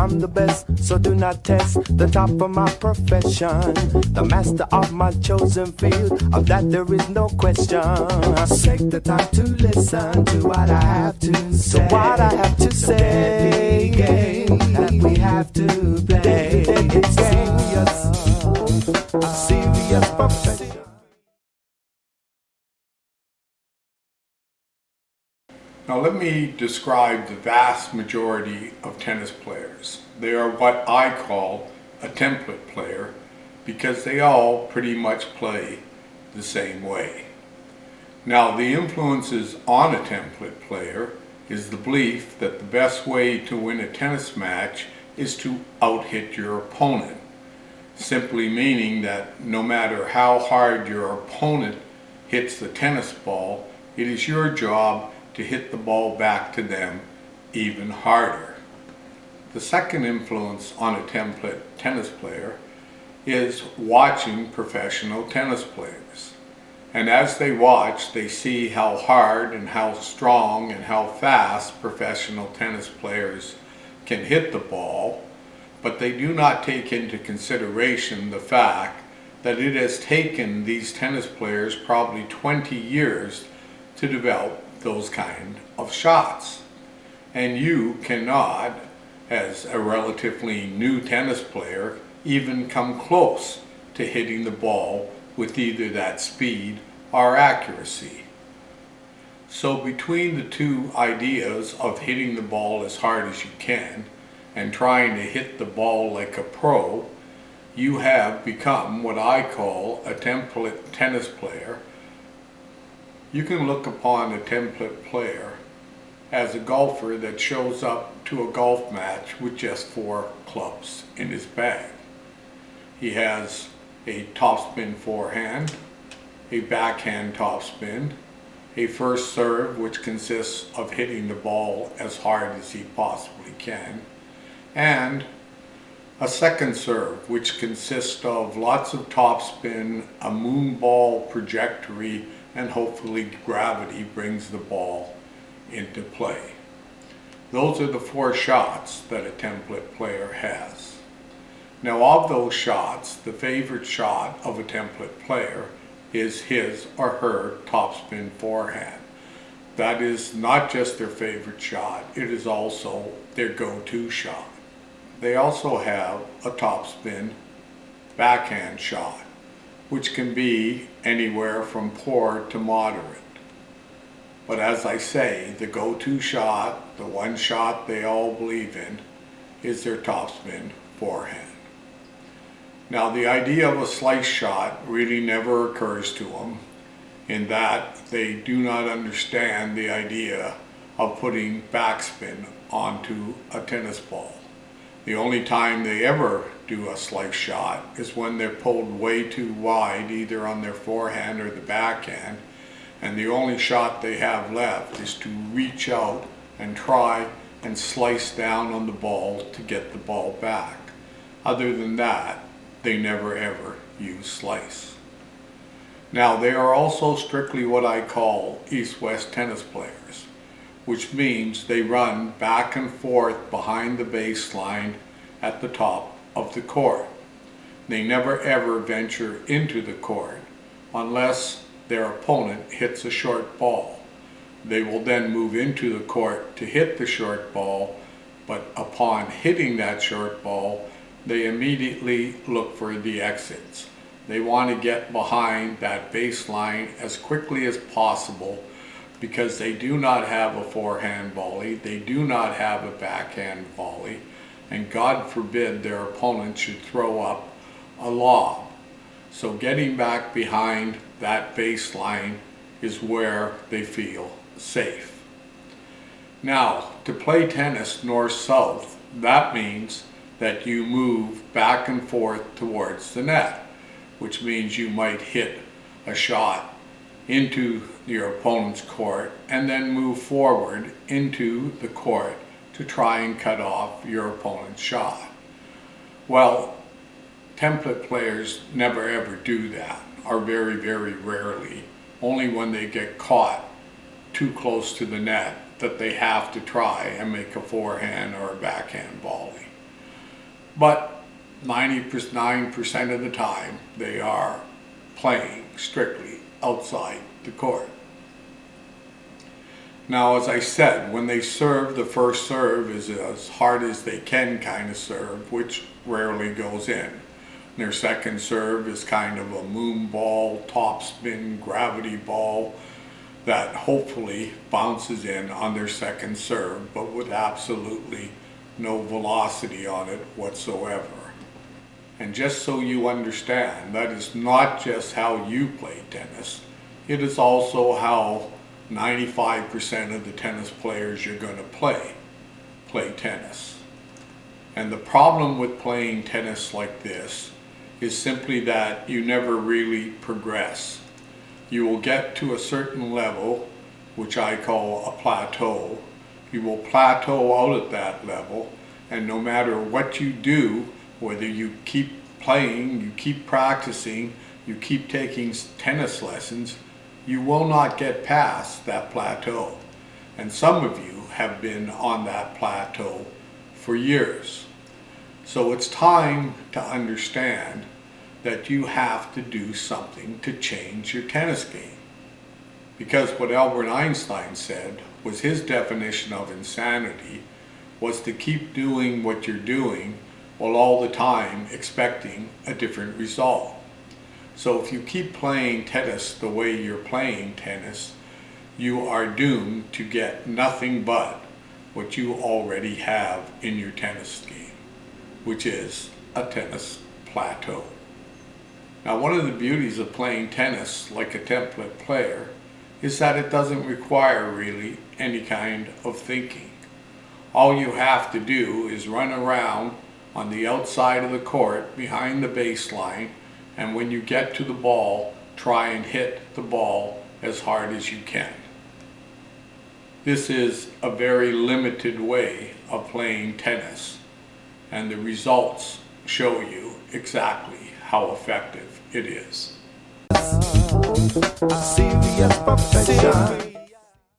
I'm the best, so do not test the top of my profession. The master of my chosen field, of that there is no question. Take the time to listen to what I have to say. To what I have to say, game that we have to play. It's serious profession. Now let me describe the vast majority of tennis players. They are what I call a template player because they all pretty much play the same way. Now the influences on a template player is the belief that the best way to win a tennis match is to out-hit your opponent. Simply meaning that no matter how hard your opponent hits the tennis ball, it is your job to hit the ball back to them even harder. The second influence on a template tennis player is watching professional tennis players. And as they watch, they see how hard and how strong and how fast professional tennis players can hit the ball, but they do not take into consideration the fact that it has taken these tennis players probably 20 years to develop those kind of shots. And you cannot, as a relatively new tennis player, even come close to hitting the ball with either that speed or accuracy. So between the two ideas of hitting the ball as hard as you can and trying to hit the ball like a pro, you have become what I call a template tennis player. You can look upon a template player as a golfer that shows up to a golf match with just 4 clubs in his bag. He has a topspin forehand, a backhand topspin, a first serve which consists of hitting the ball as hard as he possibly can, and a second serve which consists of lots of topspin, a moonball trajectory, and hopefully gravity brings the ball into play. Those are the 4 shots that a template player has. Now of those shots, the favorite shot of a template player is his or her topspin forehand. That is not just their favorite shot, it is also their go-to shot. They also have a topspin backhand shot, which can be anywhere from poor to moderate. But as I say, the go-to shot, the one shot they all believe in, is their topspin forehand. Now the idea of a slice shot really never occurs to them, in that they do not understand the idea of putting backspin onto a tennis ball. The only time they ever do a slice shot is when they're pulled way too wide, either on their forehand or the backhand, and the only shot they have left is to reach out and try and slice down on the ball to get the ball back. Other than that, they never ever use slice. Now they are also strictly what I call east-west tennis players, which means they run back and forth behind the baseline at the top of the court. They never ever venture into the court unless their opponent hits a short ball. They will then move into the court to hit the short ball, but upon hitting that short ball, they immediately look for the exits. They want to get behind that baseline as quickly as possible because they do not have a forehand volley, they do not have a backhand volley, and God forbid their opponent should throw up a lob. So getting back behind that baseline is where they feel safe. Now, to play tennis north-south, that means that you move back and forth towards the net, which means you might hit a shot into your opponent's court and then move forward into the court to try and cut off your opponent's shot. Well, template players never ever do that, or very, very rarely, only when they get caught too close to the net that they have to try and make a forehand or a backhand volley. but 99% of the time they are playing strictly outside the court. Now, as I said, when they serve, the first serve is as hard as they can kind of serve, which rarely goes in. Their second serve is kind of a moon ball, topspin, gravity ball that hopefully bounces in on their second serve, but with absolutely no velocity on it whatsoever. And just so you understand, that is not just how you play tennis, it is also how 95% of the tennis players you're going to play tennis. And the problem with playing tennis like this is simply that you never really progress. You will get to a certain level, which I call a plateau. You will plateau out at that level, and no matter what you do, whether you keep playing, you keep practicing, you keep taking tennis lessons, you will not get past that plateau. And some of you have been on that plateau for years. So it's time to understand that you have to do something to change your tennis game. Because what Albert Einstein said was his definition of insanity was to keep doing what you're doing while all the time expecting a different result. So if you keep playing tennis the way you're playing tennis, you are doomed to get nothing but what you already have in your tennis game, which is a tennis plateau. Now, one of the beauties of playing tennis like a template player is that it doesn't require really any kind of thinking. All you have to do is run around on the outside of the court behind the baseline, and when you get to the ball, try and hit the ball as hard as you can. This is a very limited way of playing tennis, and the results show you exactly how effective it is. Serious profession.